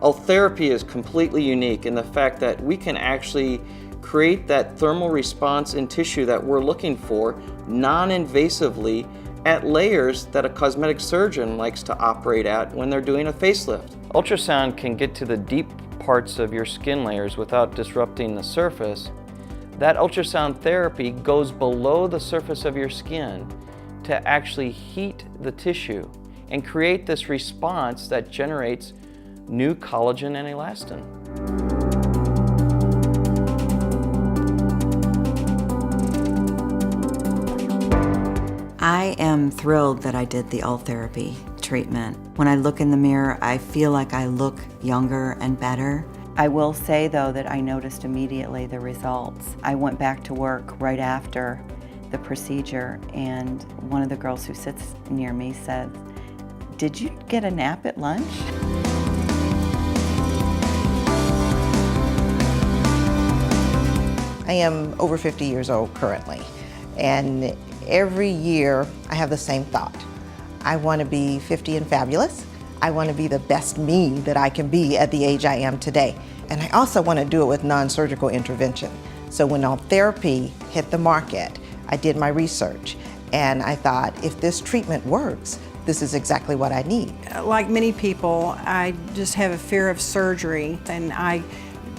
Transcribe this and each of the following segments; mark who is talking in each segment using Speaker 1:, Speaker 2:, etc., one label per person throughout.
Speaker 1: Ultherapy is completely unique in the fact that we can actually create that thermal response in tissue that we're looking for non-invasively at layers that a cosmetic surgeon likes to operate at when they're doing a facelift. Ultrasound can get to the deep parts of your skin layers without disrupting the surface. That ultrasound therapy goes below the surface of your skin to actually heat the tissue and create this response that generates new collagen and elastin.
Speaker 2: I am thrilled that I did the Ultherapy treatment. When I look in the mirror, I feel like I look younger and better. I will say though that I noticed immediately the results. I went back to work right after the procedure, and one of the girls who sits near me said, "Did you get a nap at lunch?"
Speaker 3: I am over 50 years old currently, and every year I have the same thought. I want to be 50 and fabulous. I want to be the best me that I can be at the age I am today. And I also want to do it with non-surgical intervention. So when Ultherapy hit the market, I did my research, and I thought, if this treatment works, this is exactly what I need.
Speaker 4: Like many people, I just have a fear of surgery, and I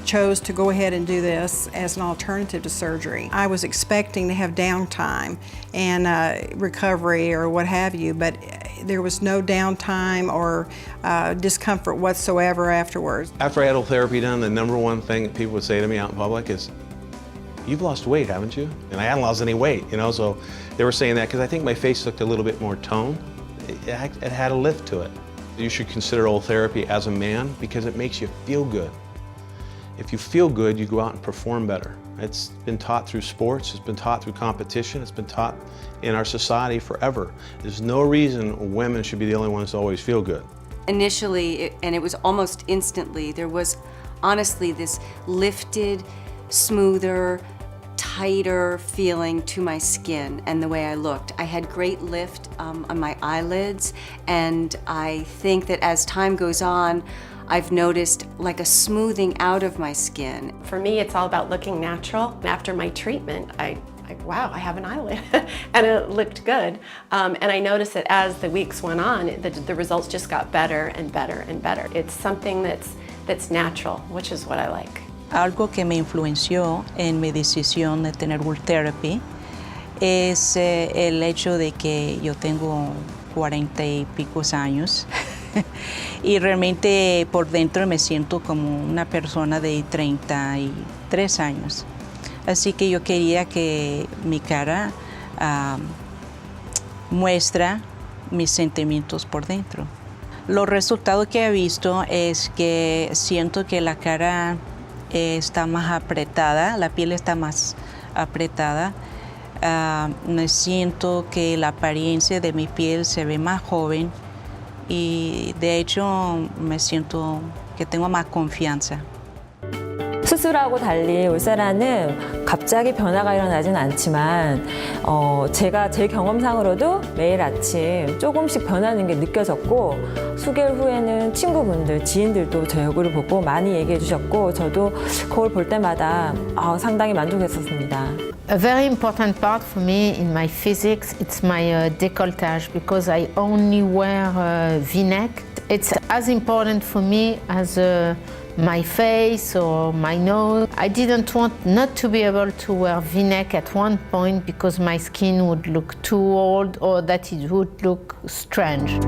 Speaker 4: chose to go ahead and do this as an alternative to surgery. I was expecting to have downtime and recovery or what have you, but there was no downtime or discomfort whatsoever afterwards.
Speaker 5: After I had Ultherapy done, the number one thing that people would say to me out in public is, "You've lost weight, haven't you?" And I hadn't lost any weight, you know, so they were saying that because I think my face looked a little bit more toned. It had a lift to it. You should consider Ultherapy as a man because it makes you feel good. If you feel good, you go out and perform better. It's been taught through sports, it's been taught through competition, it's been taught in our society forever. There's no reason women should be the only ones to always feel good.
Speaker 6: Initially, and it was almost instantly, there was honestly this lifted, smoother, tighter feeling to my skin and the way I looked. I had great lift on my eyelids, and I think that as time goes on, I've noticed like a smoothing out of my skin.
Speaker 7: For me, it's all about looking natural. After my treatment, wow, I have an eyelid, and it looked good. And I noticed that as the weeks went on, the results just got better and better and better. It's something that's natural, which is what I like.
Speaker 8: Algo que me influenció en mi decisión de tener Ultherapy es el hecho de que yo tengo 40 y pico años y realmente por dentro me siento como una persona de 33 años. Así que yo quería que mi cara muestra mis sentimientos por dentro. Los resultados que he visto es que siento que la cara está más apretada, la piel está más apretada. Me siento que la apariencia de mi piel se ve más joven y de hecho me siento que tengo más confianza.
Speaker 9: 수술하고 달리 울세라는 갑자기 변화가 일어나진 않지만 제가 제 경험상으로도 매일 아침 조금씩 변하는 게 느껴졌고 수개월 후에는 친구분들, 지인들도 제 얼굴을 보고 많이 얘기해 주셨고 저도 거울 볼 때마다 상당히 만족했었습니다.
Speaker 10: A very important part for me in my physics, it's my décolletage, because I only wear V-neck. It's as important for me as my face or my nose. I didn't want not to be able to wear V-neck at one point because my skin would look too old or that it would look strange.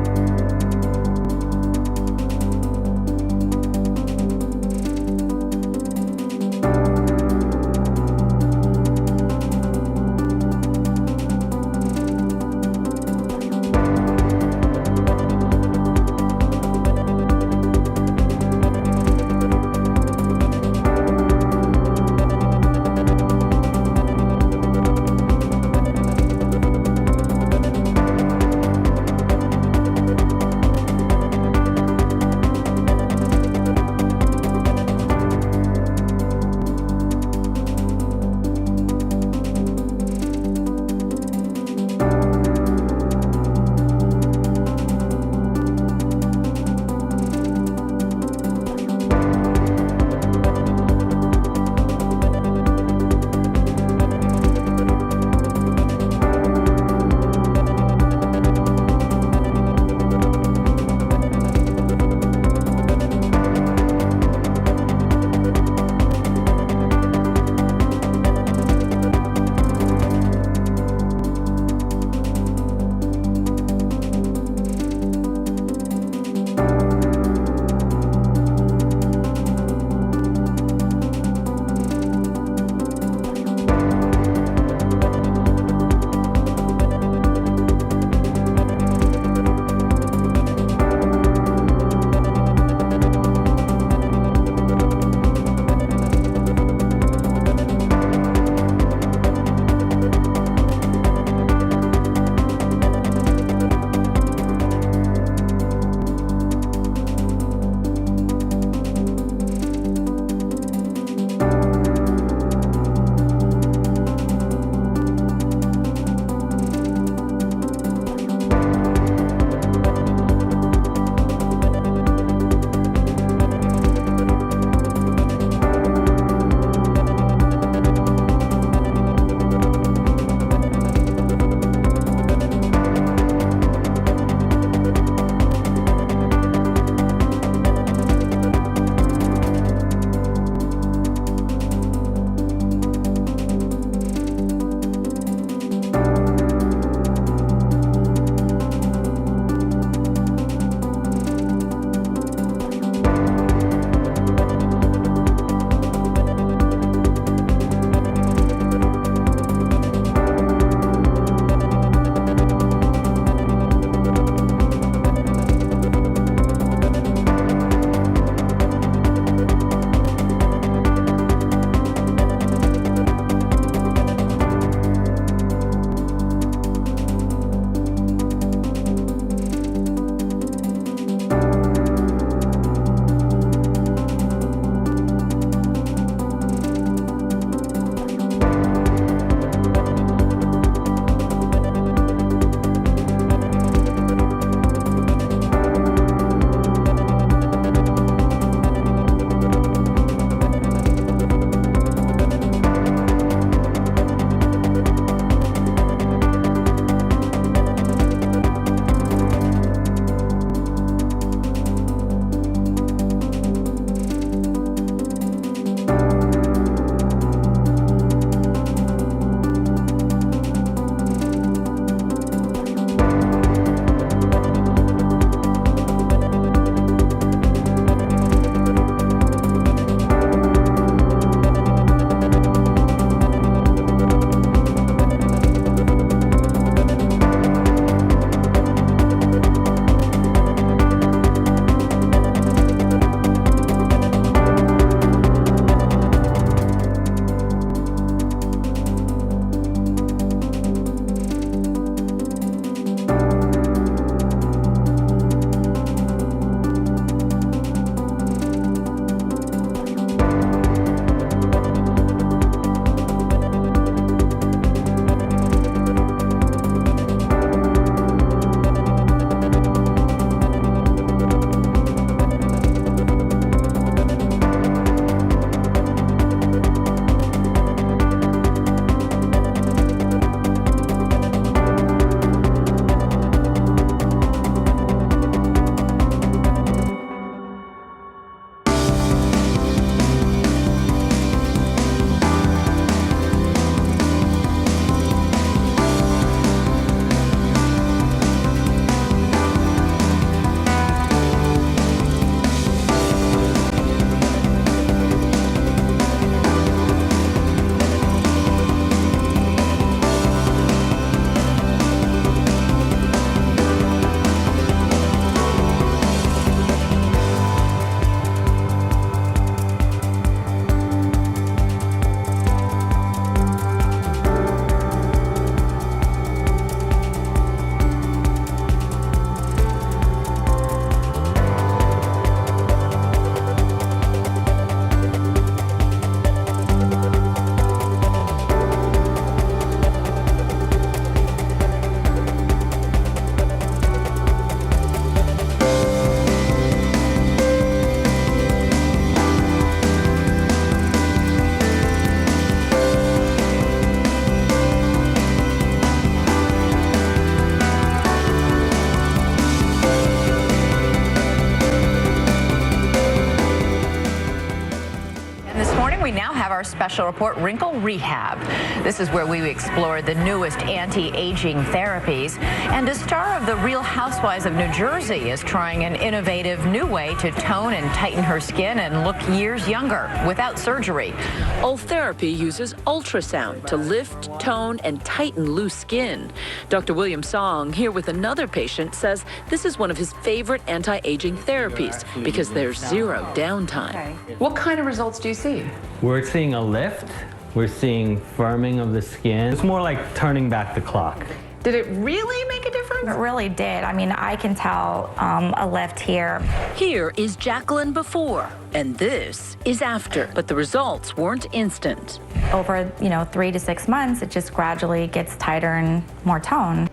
Speaker 11: our special report, Wrinkle Rehab. This is where we explore the newest anti-aging therapies. And a star of the Real Housewives of New Jersey is trying an innovative new way to tone and tighten her skin and look years younger without surgery.
Speaker 12: Ultherapy uses ultrasound to lift, tone, and tighten loose skin. Dr. William Song, here with another patient, says this is one of his favorite anti-aging therapies because there's zero downtime.
Speaker 11: What kind of results do you see?
Speaker 13: We're seeing a lift. We're seeing firming of the skin. It's more like turning back the clock.
Speaker 11: Did it really make a difference?
Speaker 14: It really did. I mean, I can tell a lift here.
Speaker 12: Here is Jacqueline before, and this is after. But the results weren't instant.
Speaker 14: Over, 3 to 6 months, it just gradually gets tighter and more toned.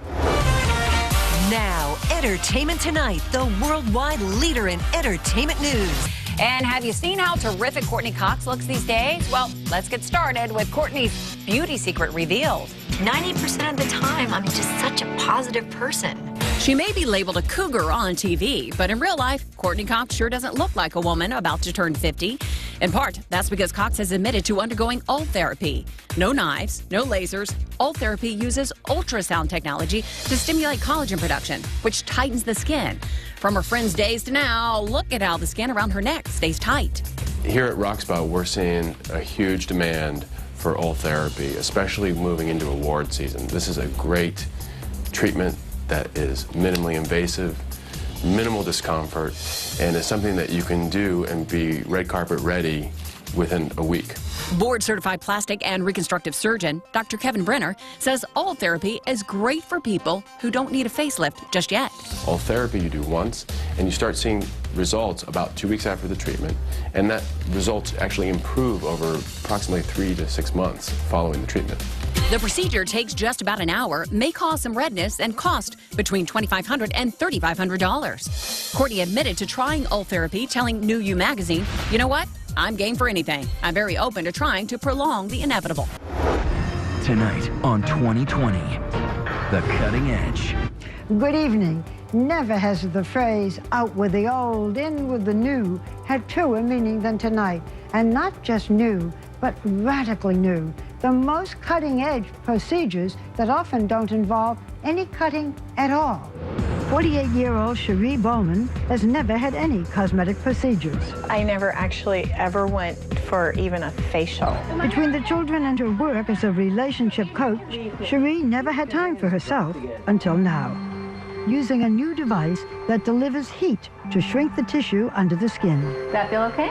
Speaker 15: Now, Entertainment Tonight, the worldwide leader in entertainment news.
Speaker 16: And have you seen how terrific Courtney Cox looks these days? Well, let's get started with Courtney's beauty secret revealed.
Speaker 17: 90% of the time, I'm just such a positive person.
Speaker 16: She may be labeled a cougar on TV, but in real life, Courtney Cox sure doesn't look like a woman about to turn 50. In part, that's because Cox has admitted to undergoing Ultherapy. No knives, no lasers. Ultherapy uses ultrasound technology to stimulate collagen production, which tightens the skin. From her friend's days to now, look at how the skin around her neck stays tight.
Speaker 18: Here at Roxpo, we're seeing a huge demand for Ultherapy, especially moving into award season. This is a great treatment that is minimally invasive, minimal discomfort, and is something that you can do and be red carpet ready within a week.
Speaker 16: Board-certified plastic and reconstructive surgeon Dr. Kevin Brenner says Ultherapy is great for people who don't need a facelift just yet.
Speaker 18: Ultherapy you do once, and you start seeing results about 2 weeks after the treatment, and that results actually improve over approximately 3 to 6 months following the treatment.
Speaker 16: The procedure takes just about an hour, may cause some redness, and cost between $2,500 and $3,500. Courtney admitted to trying Ultherapy, telling New You magazine, "You know what? I'm game for anything. I'm very open to trying to prolong the inevitable."
Speaker 19: Tonight on 2020, The Cutting Edge.
Speaker 20: Good evening. Never has the phrase out with the old, in with the new had truer meaning than tonight. And not just new, but radically new. The most cutting-edge procedures that often don't involve any cutting at all. 48-year-old Cherie Bowman has never had any cosmetic procedures.
Speaker 21: I never actually ever went for even a facial.
Speaker 20: Between the children and her work as a relationship coach, Cherie never had time for herself until now. Using a new device that delivers heat to shrink the tissue under the skin.
Speaker 22: That feel okay?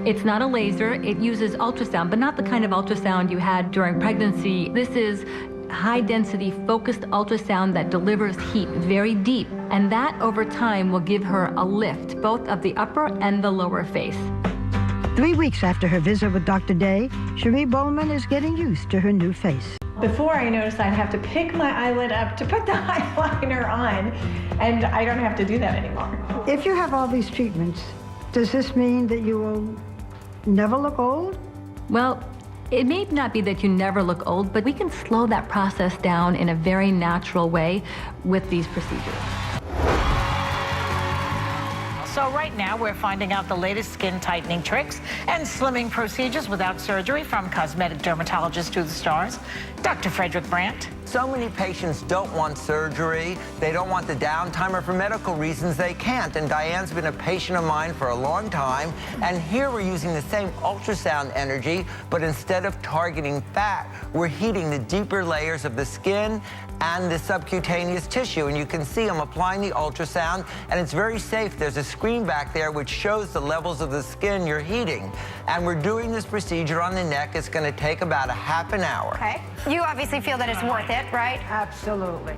Speaker 22: It's not a laser. It uses ultrasound, but not the kind of ultrasound you had during pregnancy. This is high-density focused ultrasound that delivers heat very deep, and that over time will give her a lift, both of the upper and the lower face.
Speaker 20: 3 weeks after her visit with Dr. Day, Cherie Bowman is getting used to her new face.
Speaker 21: Before I noticed I'd have to pick my eyelid up to put the eyeliner on, and I don't have to do that anymore.
Speaker 20: If you have all these treatments, does this mean that you will never look old?
Speaker 22: Well, it may not be that you never look old, but we can slow that process down in a very natural way with these procedures.
Speaker 23: So right now we're finding out the latest skin tightening tricks and slimming procedures without surgery from cosmetic dermatologist to the stars, Dr. Frederick Brandt.
Speaker 24: So many patients don't want surgery, they don't want the downtime, or for medical reasons they can't. And Diane's been a patient of mine for a long time, and here we're using the same ultrasound energy, but instead of targeting fat, we're heating the deeper layers of the skin and the subcutaneous tissue. And you can see I'm applying the ultrasound, and it's very safe. There's a screen back there which shows the levels of the skin you're heating. And we're doing this procedure on the neck. It's going to take about a half an hour.
Speaker 25: Okay. You obviously feel that it's worth it, right?
Speaker 20: Absolutely.